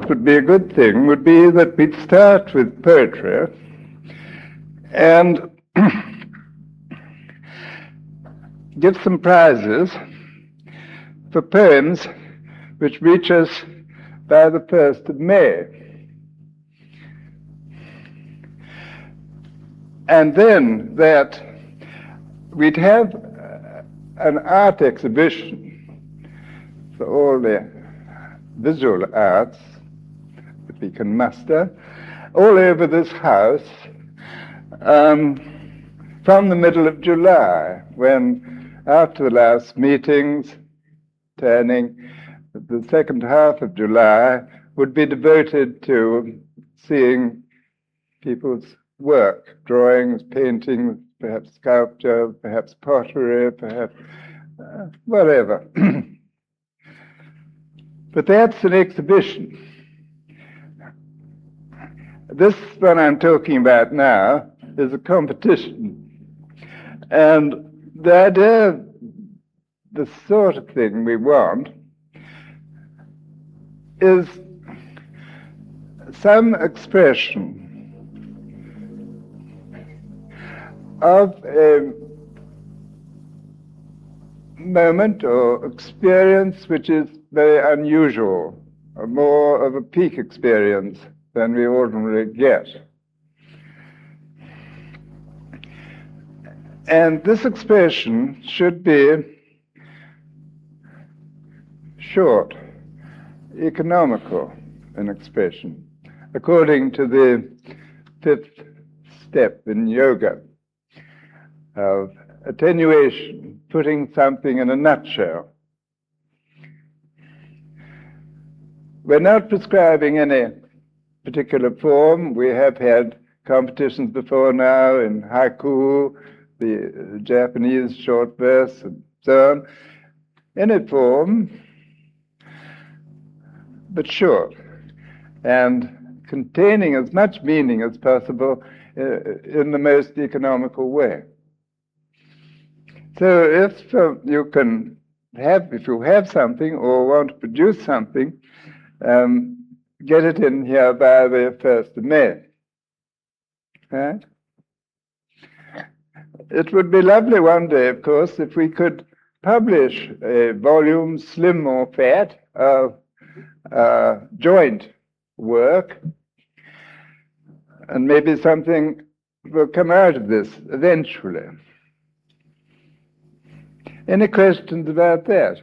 would be a good thing would be that we'd start with poetry and give some prizes for poems which reach us by the 1st of May. And then that we'd have an art exhibition for all the visual arts that we can muster all over this house from the middle of July, when after the last meetings, turning the second half of July would be devoted to seeing people's work, drawings, paintings, perhaps sculpture, perhaps pottery, perhaps whatever. But that's an exhibition. This one I'm talking about now is a competition. And the idea, the sort of thing we want, is some expression of a moment or experience which is very unusual, or more of a peak experience than we ordinarily get. And this expression should be short, economical in expression, according to the 5th step in yoga of attenuation, putting something in a nutshell. We're not prescribing any particular form. We have had competitions before now in haiku, the Japanese short verse, and so on. Any form, but short, and containing as much meaning as possible in the most economical way. So if you have something or want to produce something, get it in here by the 1st of May. Right? It would be lovely one day, of course, if we could publish a volume, slim or fat, of joint work, and maybe something will come out of this eventually. Any questions about that?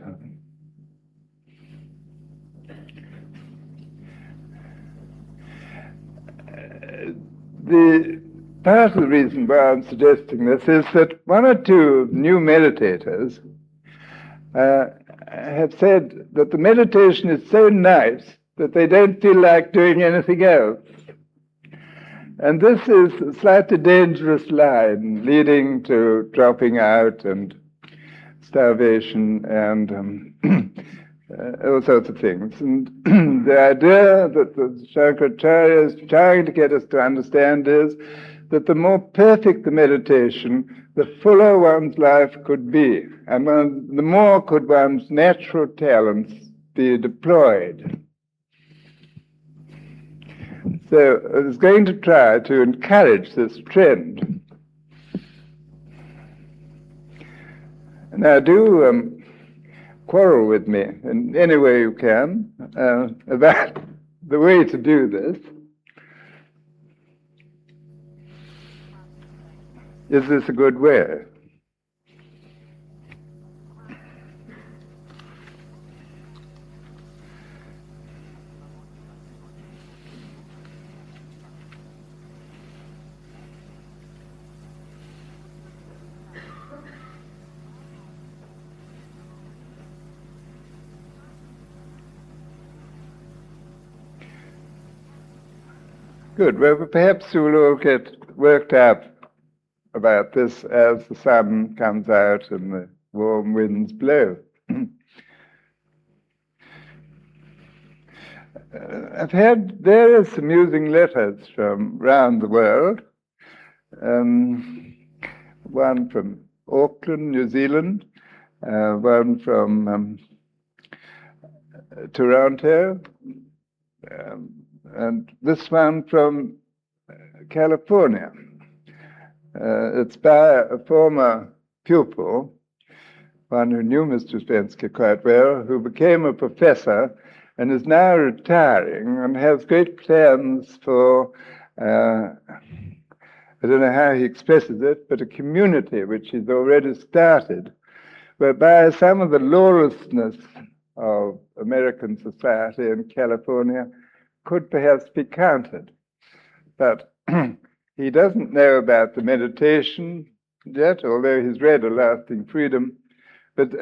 The part of the reason why I'm suggesting this is that one or two new meditators have said that the meditation is so nice that they don't feel like doing anything else. And this is a slightly dangerous line leading to dropping out and starvation and all sorts of things. And the idea that the Shankaracharya is trying to get us to understand is that the more perfect the meditation, the fuller one's life could be, and the more could one's natural talents be deployed. So I was going to try to encourage this trend. Now do quarrel with me in any way you can about the way to do this. Is this a good way? Good. Well, perhaps we'll all get worked out about this as the sun comes out and the warm winds blow. I've had various amusing letters from round the world. One from Auckland, New Zealand, one from Toronto, And this one from California. It's by a former pupil, one who knew Mr. Ouspensky quite well, who became a professor and is now retiring and has great plans for, I don't know how he expresses it, but a community which he's already started, whereby some of the lawlessness of American society in California could perhaps be countered. But he doesn't know about the meditation yet, although he's read A Lasting Freedom. But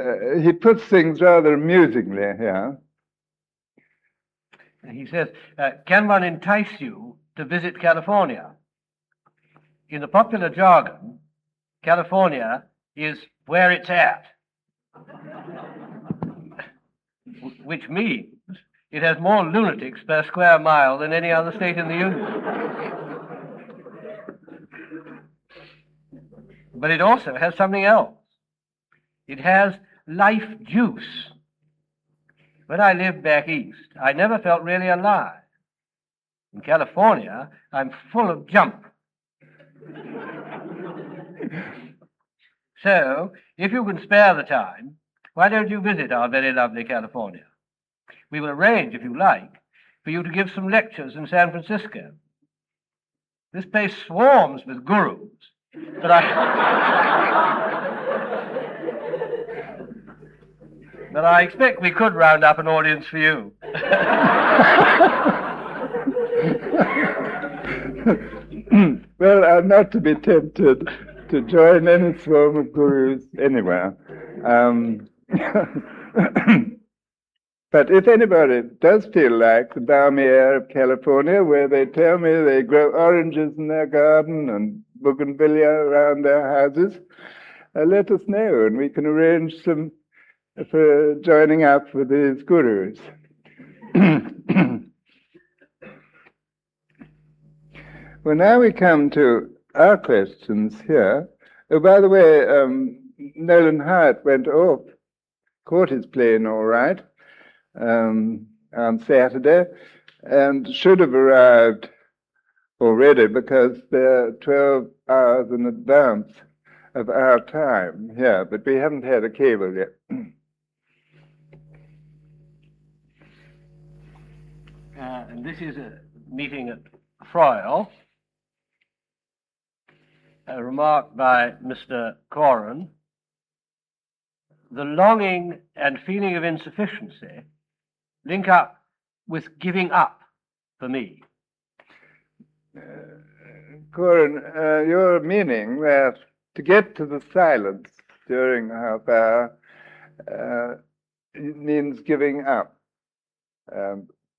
he puts things rather amusingly here. He says, can one entice you to visit California? In the popular jargon, California is where it's at, which means it has more lunatics per square mile than any other state in the Union. But it also has something else. It has life juice. When I lived back east, I never felt really alive. In California, I'm full of jump. So, if you can spare the time, why don't you visit our very lovely California? We will arrange, if you like, for you to give some lectures in San Francisco. This place swarms with gurus, but I expect we could round up an audience for you. Well, I'm not to be tempted to join any swarm of gurus anywhere. But if anybody does feel like the balmy air of California, where they tell me they grow oranges in their garden and bougainvillea around their houses, let us know, and we can arrange some for joining up with these gurus. Well, now we come to our questions here. Oh, by the way, Nolan Hyatt went off, caught his plane all right on Saturday, and should have arrived already because they're 12 hours in advance of our time here, but we haven't had a cable yet. And this is a meeting at Froyle, a remark by Mr. Coren. The longing and feeling of insufficiency link up with giving up for me. Coren, you're meaning that to get to the silence during a half hour means giving up.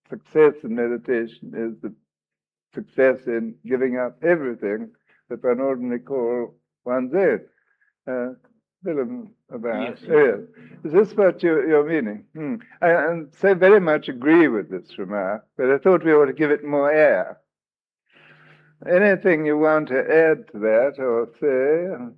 Success in meditation is the success in giving up everything that one ordinarily call one's own. Willem, about. Yes. Yes. Is this what you're meaning? I so very much agree with this remark, but I thought we ought to give it more air. Anything you want to add to that or say?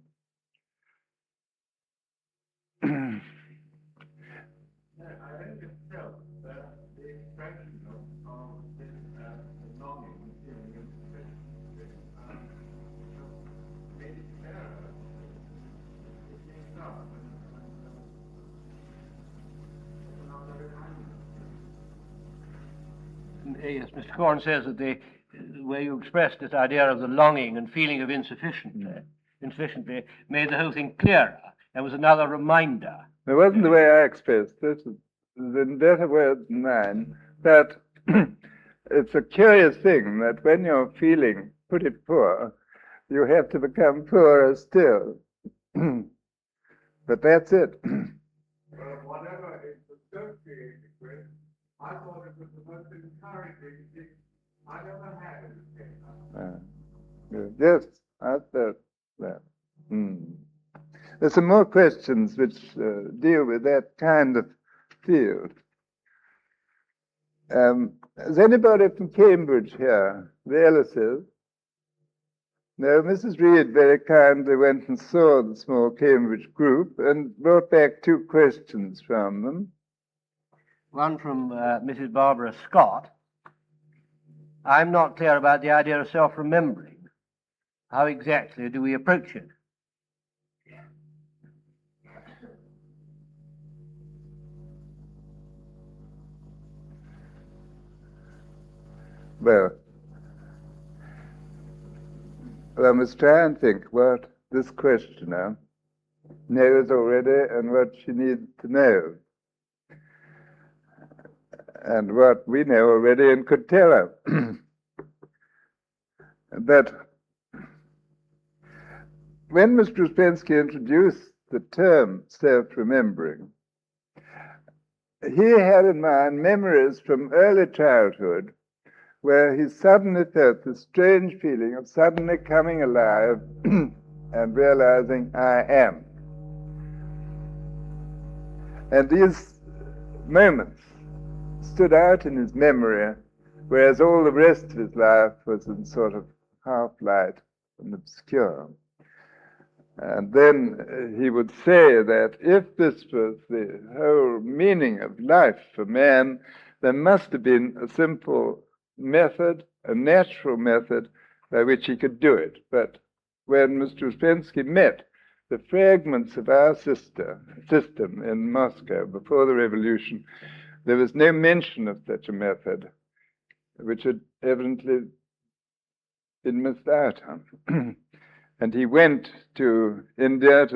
Yes, Mr. Coren says that the way you expressed this idea of the longing and feeling of insufficiency made the whole thing clearer and was another reminder. It wasn't the way I expressed it. It was in better words than mine. But it's a curious thing that when you're feeling pretty poor, you have to become poorer still. But that's it. Whatever it's associated with, I thought it was the most encouraging thing I've ever had in the Yes, I thought that. There's some more questions which deal with that kind of field. Is anybody from Cambridge here? The Ellises? No, Mrs. Reed very kindly went and saw the small Cambridge group and brought back 2 questions from them. One from Mrs. Barbara Scott. I'm not clear about the idea of self-remembering. How exactly do we approach it? Well, I must try and think what this questioner knows already and what she needs to know, and what we know already and could tell her. That when Mr. Ouspensky introduced the term self-remembering, he had in mind memories from early childhood where he suddenly felt this strange feeling of suddenly coming alive and realizing I am. And these moments stood out in his memory, whereas all the rest of his life was in sort of half light and obscure. And then he would say that if this was the whole meaning of life for man, there must have been a simple method, a natural method by which he could do it. But when Mr. Ouspensky met the fragments of our system in Moscow before the revolution, there was no mention of such a method, which had evidently been missed out on. And he went to India,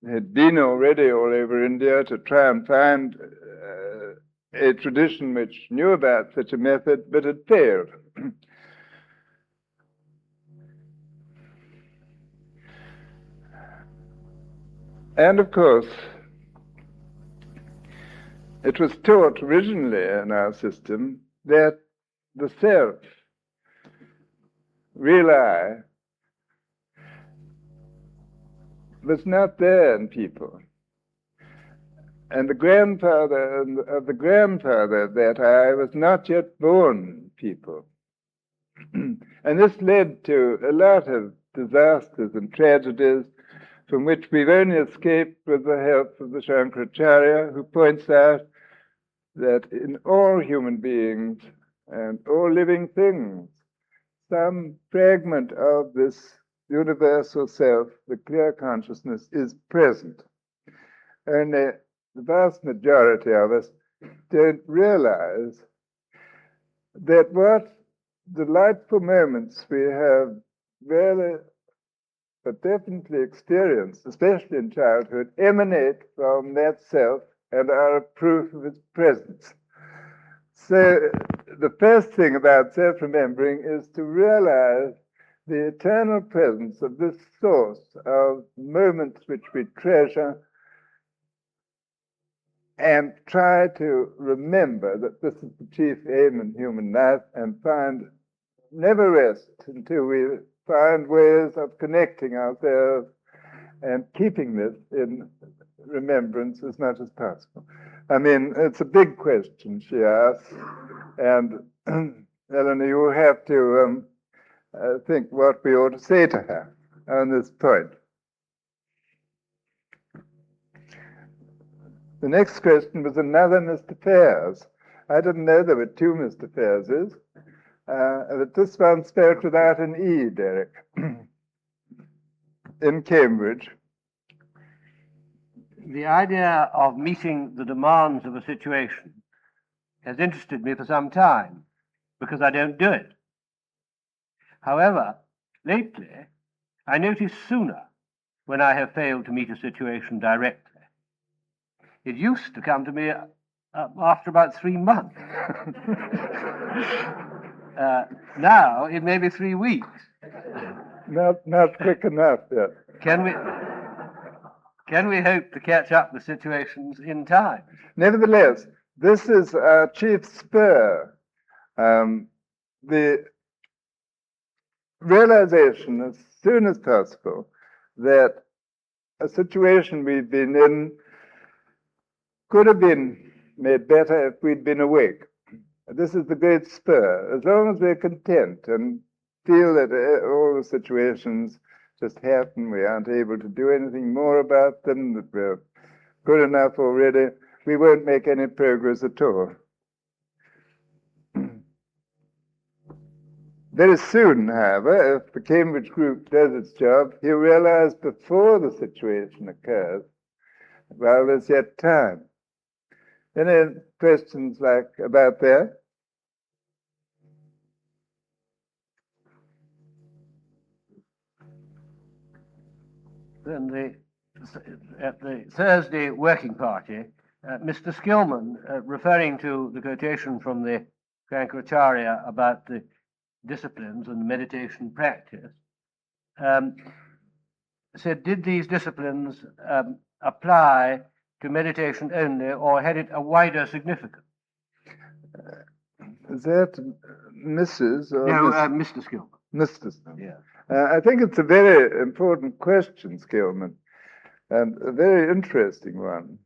had been already all over India, to try and find a tradition which knew about such a method, but had failed. And of course, it was taught originally in our system that the self, real I, was not there in people. And the grandfather of the grandfather of that I was not yet born in people. And this led to a lot of disasters and tragedies from which we've only escaped with the help of the Shankaracharya, who points out that in all human beings and all living things, some fragment of this universal self, the clear consciousness, is present. Only the vast majority of us don't realize that what delightful moments we have rarely but definitely experienced, especially in childhood, emanate from that self and are a proof of its presence. So the first thing about self-remembering is to realize the eternal presence of this source of moments which we treasure, and try to remember that this is the chief aim in human life, and never rest until we find ways of connecting ourselves and keeping this in remembrance as much as possible. I mean, it's a big question she asks, and Eleanor, you have to think what we ought to say to her on this point. The next question was another Mr. Fairs. I didn't know there were two Mr. Fairses, but this one spelled without an E, Derek, in Cambridge. The idea of meeting the demands of a situation has interested me for some time, because I don't do it. However, lately, I notice sooner when I have failed to meet a situation directly. It used to come to me after about 3 months. Now, it may be 3 weeks. Not quick enough yet. Can we hope to catch up with situations in time? Nevertheless, this is our chief spur. The realization as soon as possible that a situation we've been in could have been made better if we'd been awake. This is the great spur. As long as we're content and feel that all the situations just happen, we aren't able to do anything more about them, that we're good enough already, we won't make any progress at all. Very soon, however, if the Cambridge group does its job, he'll realize before the situation occurs, while there's yet time. Any questions about that? Then at the Thursday Working Party, Mr. Skillman, referring to the quotation from the Shankaracharya about the disciplines and meditation practice, said, did these disciplines apply to meditation only, or had it a wider significance? Is that Mrs. or No, Mr. Skillman. Mr. Skillman? Yeah. I think it's a very important question, Skillman, and a very interesting one.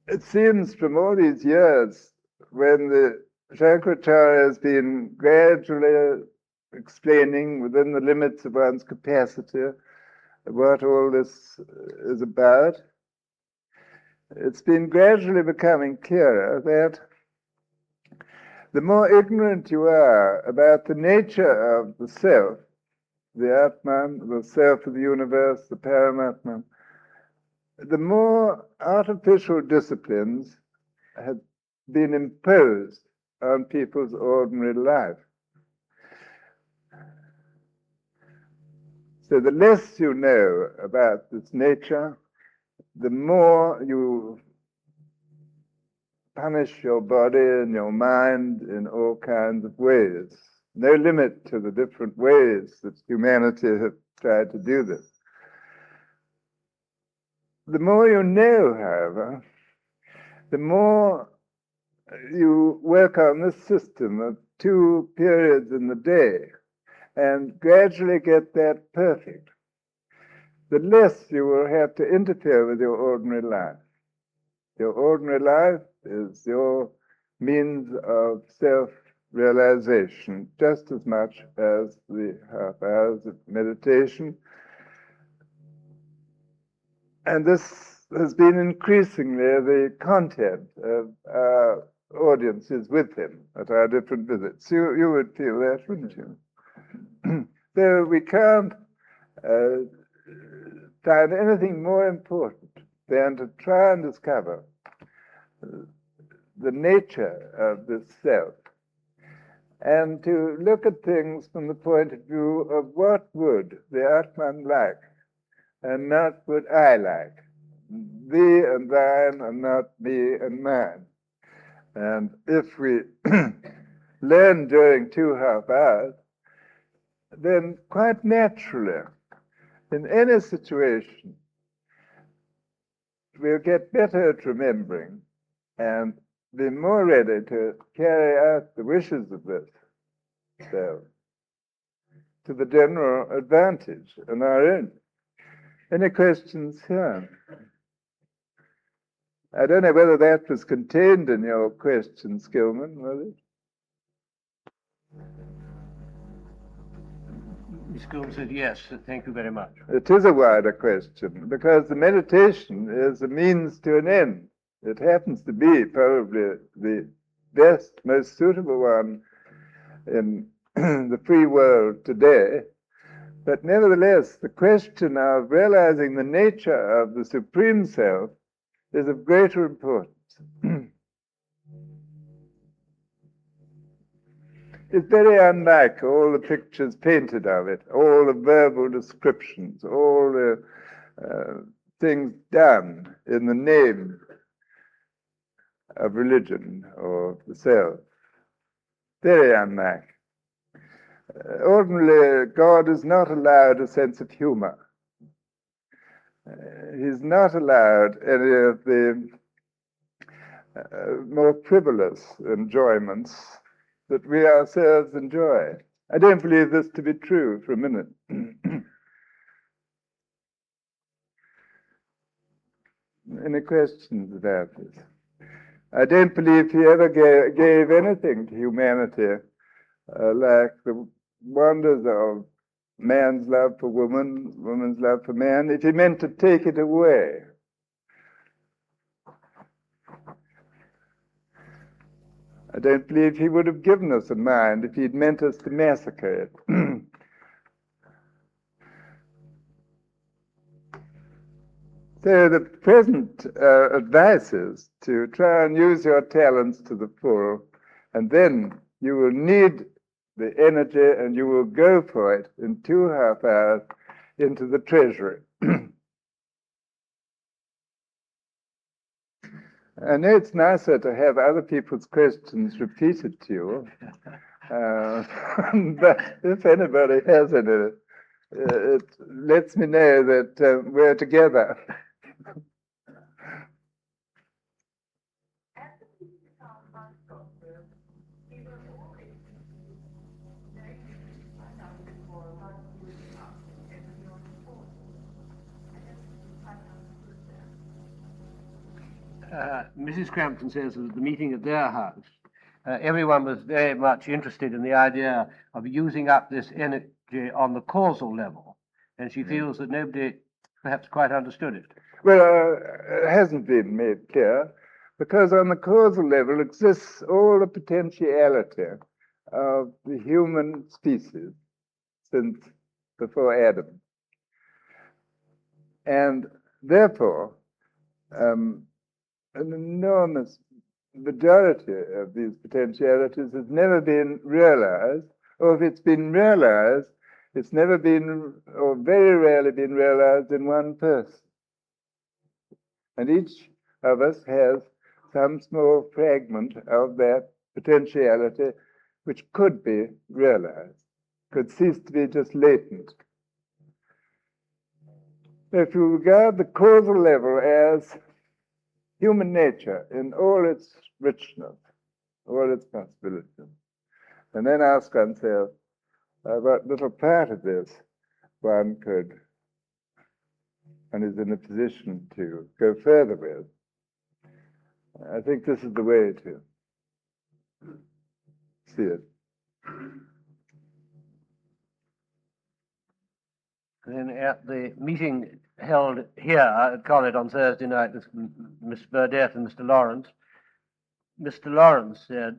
It seems from all these years, when the Shankaracharya has been gradually explaining within the limits of one's capacity what all this is about, it's been gradually becoming clearer that the more ignorant you are about the nature of the self, the Atman, the self of the universe, the Paramatman, the more artificial disciplines have been imposed on people's ordinary life. So the less you know about this nature, the more you punish your body and your mind in all kinds of ways. No limit to the different ways that humanity has tried to do this. The more you know, however, the more you work on this system of 2 periods in the day and gradually get that perfect, the less you will have to interfere with your ordinary life. Your ordinary life is your means of self-realization just as much as the half hours of meditation. And this has been increasingly the content of our audiences with him at our different visits. You would feel that, wouldn't you? So we can't find anything more important than to try and discover the nature of this self and to look at things from the point of view of what would the Atman like and not what I like. Thee and thine and not me and mine. And if we learn during 2 half hours, then quite naturally, in any situation, we'll get better at remembering and be more ready to carry out the wishes of this self to the general advantage and our own. Any questions here? I don't know whether that was contained in your question, Skillman, was it? Miss Skillman said yes, thank you very much. It is a wider question, because the meditation is a means to an end. It happens to be probably the best, most suitable one in the free world today. But nevertheless, the question of realizing the nature of the Supreme Self is of greater importance. It's very unlike all the pictures painted of it, all the verbal descriptions, all the things done in the name of religion or the self. Very unlike. Ordinarily, God is not allowed a sense of humor. He's not allowed any of the more frivolous enjoyments that we ourselves enjoy. I don't believe this to be true for a minute. Any questions about this? I don't believe he ever gave anything to humanity like the wonders of man's love for woman, woman's love for man, if he meant to take it away. I don't believe he would have given us a mind if he'd meant us to massacre it. So the present advice is to try and use your talents to the full, and then you will need the energy and you will go for it in 2.5 hours into the treasury. I know it's nicer to have other people's questions repeated to you, but if anybody has any, it lets me know that we're together. Mrs. Crampton says that at the meeting at their house, everyone was very much interested in the idea of using up this energy on the causal level, and she feels that nobody perhaps quite understood it. Well, it hasn't been made clear, because on the causal level exists all the potentiality of the human species since before Adam. And therefore, an enormous majority of these potentialities has never been realized, or if it's been realized, it's never been, or very rarely been realized in one person. And each of us has some small fragment of that potentiality which could be realized, could cease to be just latent. If you regard the causal level as human nature in all its richness, all its possibilities, and then ask oneself what little part of this one could and is in a position to go further with, I think this is the way to see it. Then at the meeting held here at College on Thursday night with Miss Burdett and Mr. Lawrence said,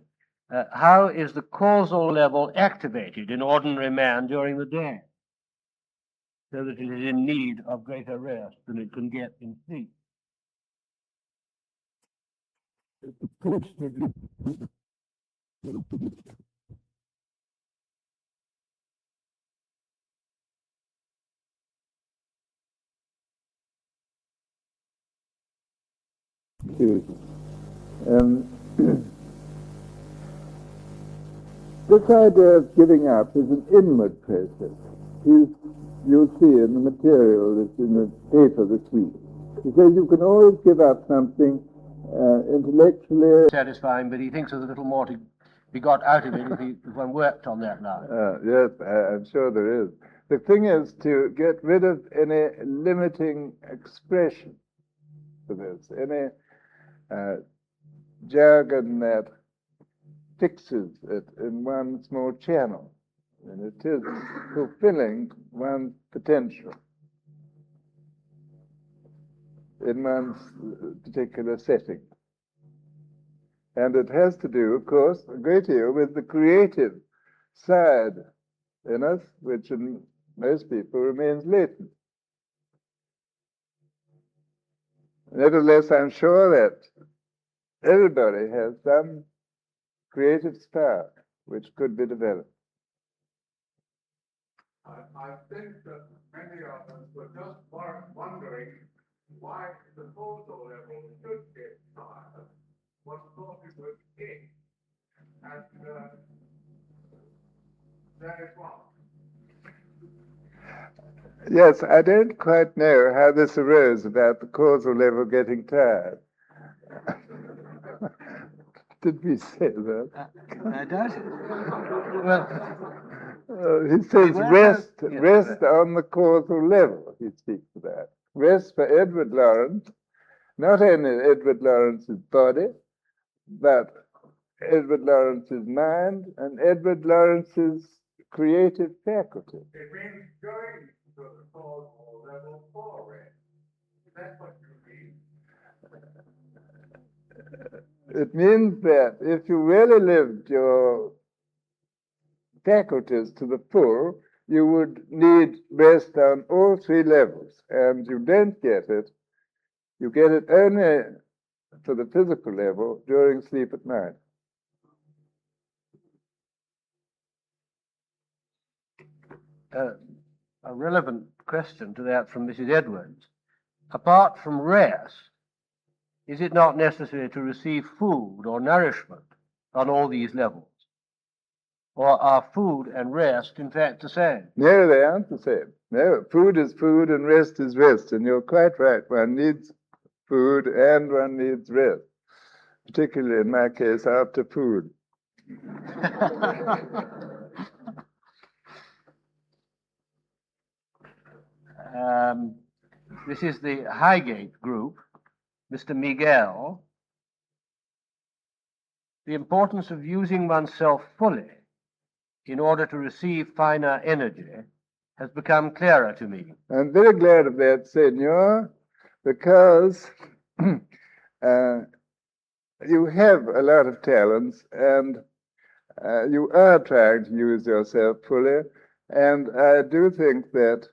how is the causal level activated in ordinary man during the day, so that it is in need of greater rest than it can get in sleep? This idea of giving up is an inward process. You'll see in the material that's in the paper this week. He says you can always give up something intellectually Satisfying, but he thinks there's a little more to be got out of it if one worked on that line. Yes, I'm sure there is. The thing is to get rid of any limiting expression for this, any jargon that fixes it in one small channel, and it is fulfilling one's potential in one's particular setting. And it has to do, of course, a great deal with the creative side in us, which in most people remains latent. Nevertheless, I'm sure that everybody has some creative spark which could be developed. I think that many of us were just wondering why the causal level should get tired, what thought it would take, and that is wrong. Yes, I don't quite know how this arose about the causal level getting tired. Did we say that? I doubt it. Well, he says rest, yes, rest on the causal level, he speaks of that. Rest for Edward Lawrence, not only Edward Lawrence's body, but Edward Lawrence's mind and Edward Lawrence's creative faculty. It means going to the causal level for rest. That's what you mean. It means that if you really lived your faculties to the full, you would need rest on all three levels, and you don't get it. You get it only to the physical level during sleep at night. A relevant question to that from Mrs. Edwards. Apart from rest, is it not necessary to receive food or nourishment on all these levels? Or are food and rest, in fact, the same? No, they aren't the same. No, food is food and rest is rest. And you're quite right. One needs food and one needs rest, particularly in my case, after food. This is the Highgate group, Mr. Miguel. The importance of using oneself fully in order to receive finer energy has become clearer to me. I'm very glad of that, Senor, because you have a lot of talents and you are trying to use yourself fully. And I do think that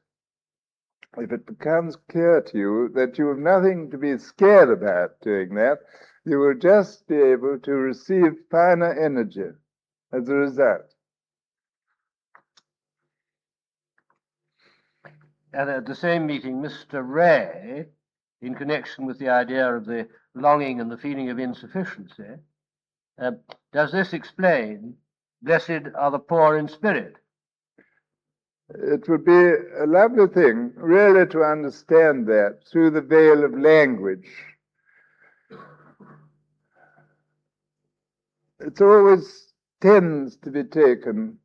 if it becomes clear to you that you have nothing to be scared about doing that, you will just be able to receive finer energy as a result. And at the same meeting, Mr. Ray, in connection with the idea of the longing and the feeling of insufficiency, does this explain, blessed are the poor in spirit? It would be a lovely thing, really, to understand that through the veil of language. It always tends to be taken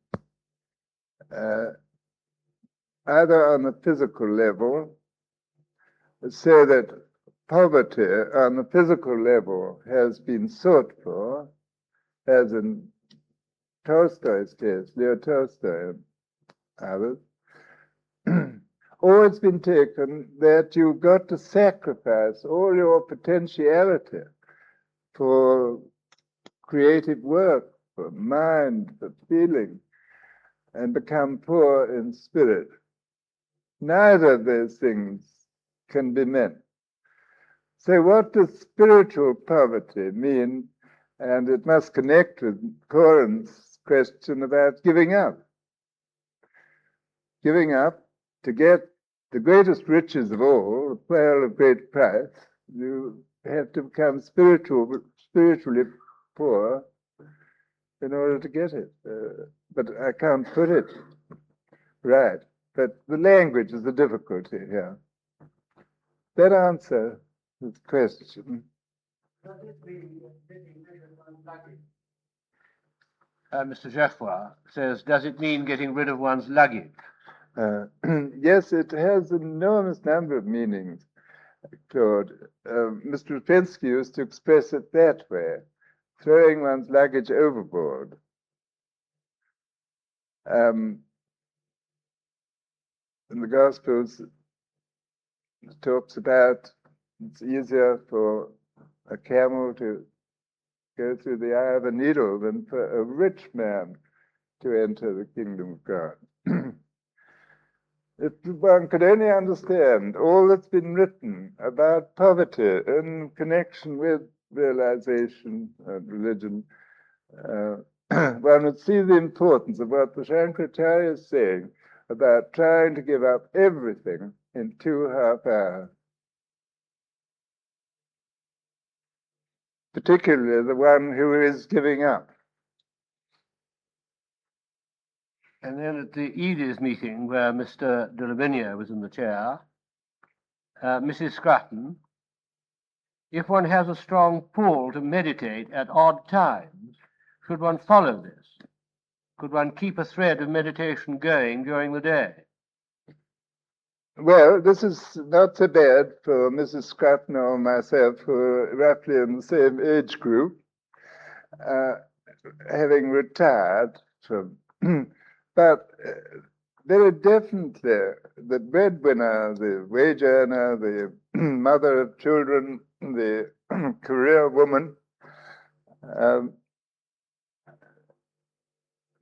either on a physical level, so that poverty on the physical level has been sought for, as in Tolstoy's case, Leo Tolstoy and others, or it's been taken that you've got to sacrifice all your potentiality for creative work, for mind, for feeling, and become poor in spirit. Neither of those things can be meant. So what does spiritual poverty mean? And it must connect with Corin's question about giving up. Giving up to get the greatest riches of all, the pearl of great price. You have to become spiritually poor in order to get it. But I can't put it right. But the language is the difficulty here. That answer this question. Mr. Geoffroy says, does it mean getting rid of one's luggage? Yes, it has an enormous number of meanings, Claude. Mr. Rupensky used to express it that way, throwing one's luggage overboard. In the Gospels, it talks about it's easier for a camel to go through the eye of a needle than for a rich man to enter the kingdom of God. If one could only understand all that's been written about poverty in connection with realization and religion, one would see the importance of what the Shankaracharya is saying about trying to give up everything in 2.5 hours. Particularly the one who is giving up. And then at the Edith's meeting, where Mr. de Lavinia was in the chair, Mrs. Scrutton, if one has a strong pull to meditate at odd times, should one follow this? Could one keep a thread of meditation going during the day? Well, this is not so bad for Mrs. Scrutton or myself, who are roughly in the same age group, having retired from. But very definitely the breadwinner, the wage earner, the mother of children, the career woman um,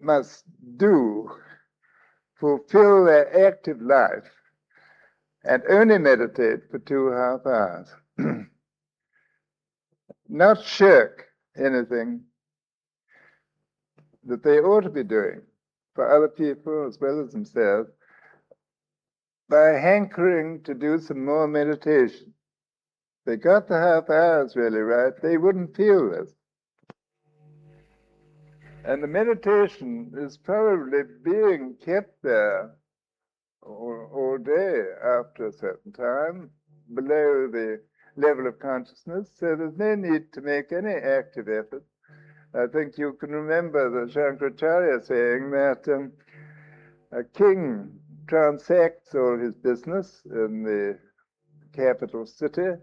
must do, fulfill their active life, and only meditate for 2.5 hours. Not shirk anything that they ought to be doing for other people as well as themselves by hankering to do some more meditation. If they got the half hours really right, they wouldn't feel this. And the meditation is probably being kept there all day after a certain time, below the level of consciousness, so there's no need to make any active effort. I think you can remember the Shankaracharya saying that a king transacts all his business in the capital city,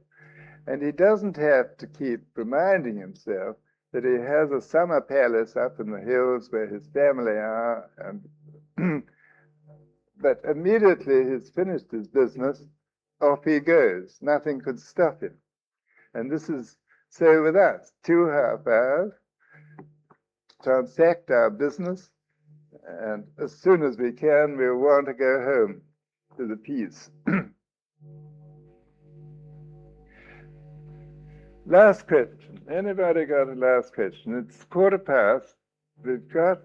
and he doesn't have to keep reminding himself that he has a summer palace up in the hills where his family are, and but immediately he's finished his business, off he goes. Nothing could stop him. And this is so with us. 2.5 hours, transact our business, and as soon as we can, we'll want to go home to the peace. Last question. Anybody got a last question? It's 1:15. We've got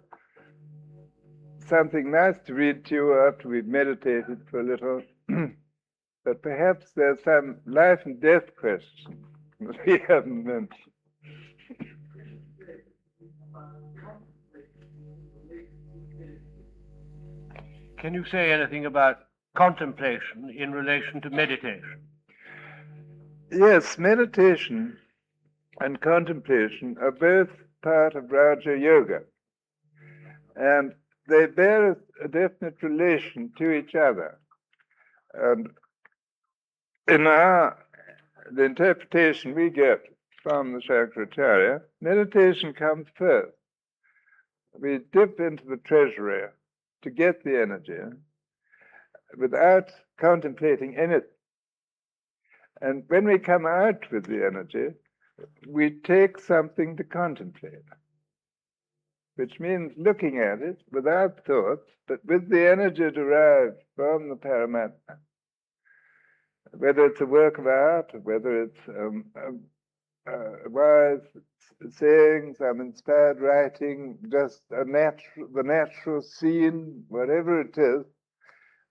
something nice to read to you after we've meditated for a little. But perhaps there's some life and death question that we haven't mentioned. Can you say anything about contemplation in relation to meditation? Yes, meditation and contemplation are both part of Raja Yoga, and they bear a definite relation to each other. And in the interpretation we get from the Shankaracharya, meditation comes first. We dip into the treasury to get the energy without contemplating anything. And when we come out with the energy, we take something to contemplate, which means looking at it without thought, but with the energy derived from the Paramatma. Whether it's a work of art, or whether it's a wise saying, some inspired writing, just the natural scene, whatever it is,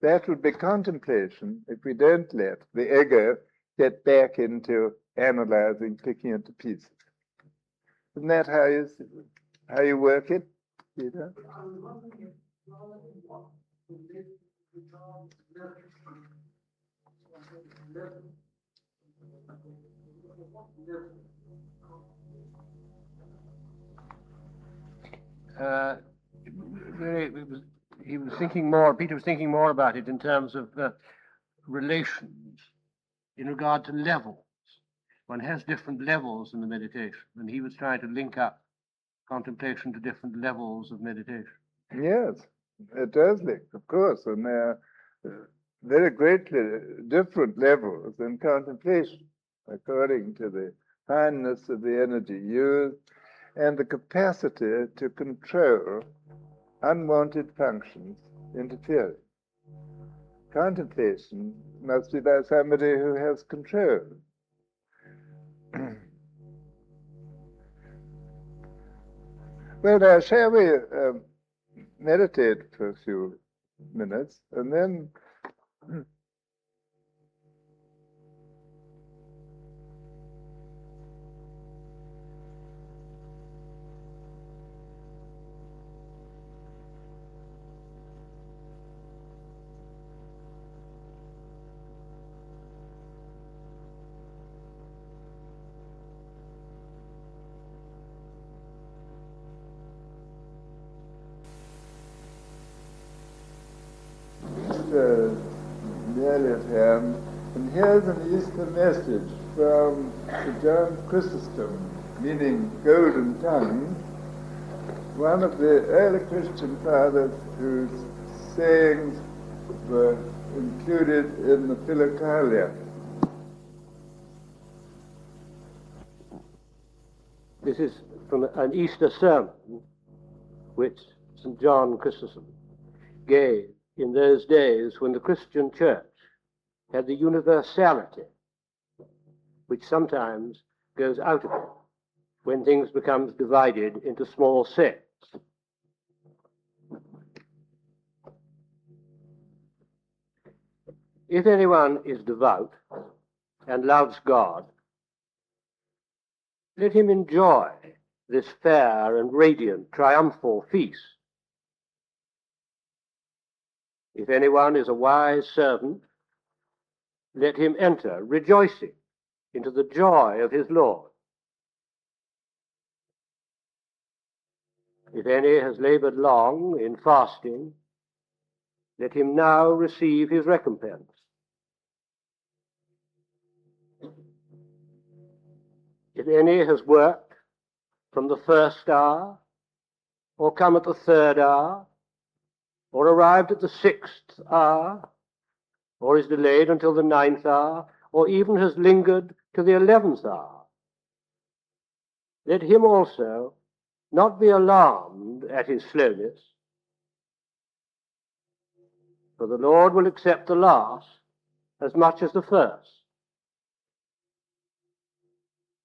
that would be contemplation if we don't let the ego get back into analyzing, picking it to pieces. Isn't that how you work it, Peter? Peter was thinking more about it in terms of relations in regard to levels. One has different levels in the meditation, and he was trying to link up contemplation to different levels of meditation. Yes, it does link, of course, and they're very greatly different levels in contemplation, according to the fineness of the energy used and the capacity to control unwanted functions interfering. Contemplation must be by somebody who has control. Well, now, shall we meditate for a few minutes, and then nearly at hand, and here's an Easter message from Sir John Chrysostom, meaning golden tongue, one of the early Christian fathers whose sayings were included in the Philokalia. This is from an Easter sermon which St. John Chrysostom gave in those days when the Christian church had the universality which sometimes goes out of it when things become divided into small sects. If anyone is devout and loves God, let him enjoy this fair and radiant triumphal feast. If anyone is a wise servant, let him enter rejoicing into the joy of his Lord. If any has labored long in fasting, let him now receive his recompense. If any has worked from the first hour, or come at the third hour, or arrived at the sixth hour, or is delayed until the ninth hour, or even has lingered to the 11th hour, let him also not be alarmed at his slowness, for the Lord will accept the last as much as the first.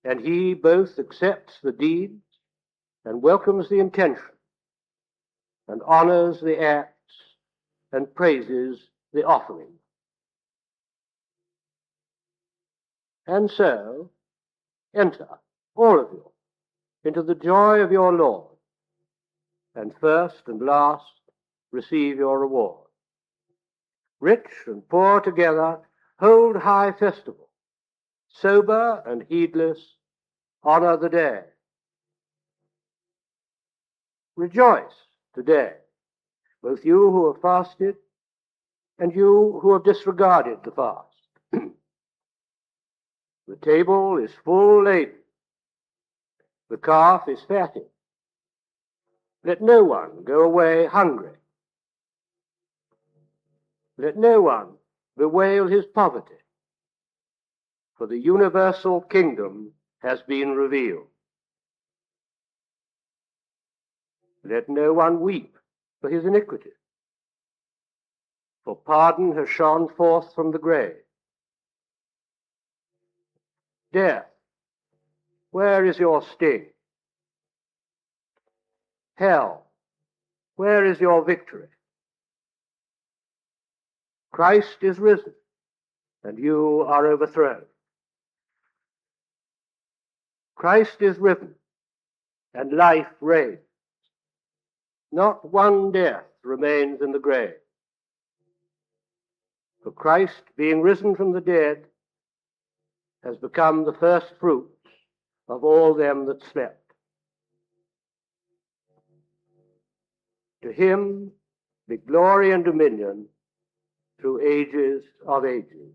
And he both accepts the deeds and welcomes the intention, and honors the acts and praises the offering. And so, enter, all of you, into the joy of your Lord, and first and last receive your reward. Rich and poor together hold high festival, sober and heedless honor the day. Rejoice today, both you who have fasted and you who have disregarded the fast. The table is full laden, the calf is fatted. Let no one go away hungry. Let no one bewail his poverty, for the universal kingdom has been revealed. Let no one weep for his iniquity, for pardon has shone forth from the grave. Death, where is your sting? Hell, where is your victory? Christ is risen, and you are overthrown. Christ is risen, and life reigns. Not one death remains in the grave. For Christ, being risen from the dead, has become the first fruits of all them that slept. To him be glory and dominion through ages of ages.